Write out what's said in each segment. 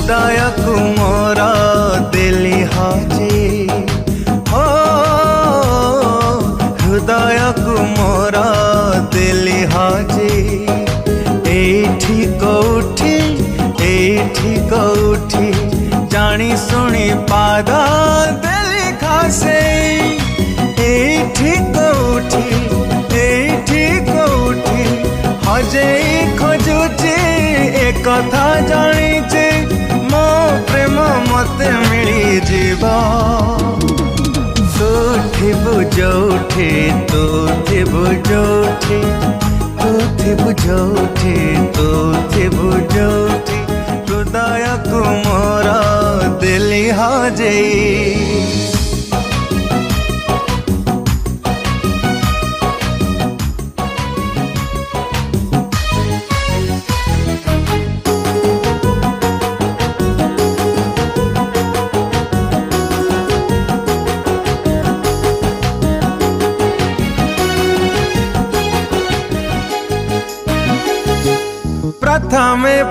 हृदय को मोर देली हजे हो हृदय को मोर देली हजे एठी कौठी जानी सुनी पाद देली खासे एठी कौठी हजे खोजुची एक कथा जानी मो प्रेम मते मिली जीवा तू थिबु जोठी तू थिबु जोठी तू थिबु जोठी तू थिबु जोठी हृदय को मोर दिली हजे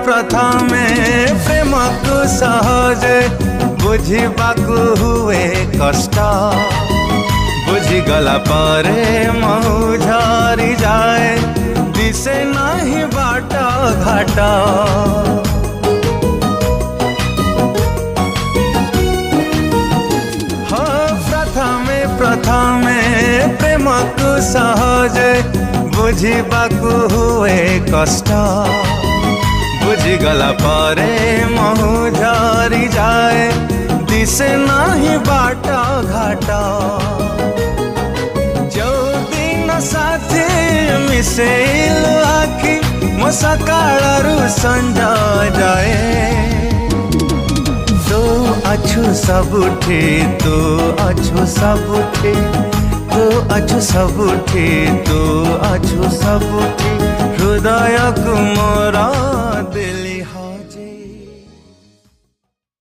प्रथमे प्रेम को सहजे बुझिबाकु हुए कष्ट बुझिगला परे महु झरी जाए दिसे नहीं बाट घाट प्रथमे प्रेम को सहजे बुझिबाकु हुए कष्ट बुझिगला परे महु झरी जाए दिसे नहीं बाट घाट जो दिन साथी मिसेलु आखि मो सकाळरु संजा जाए तू अछु सबुठी तू अछु सबुठी तू अछु सबुठी तू अछु सबुठी हृदय को मोर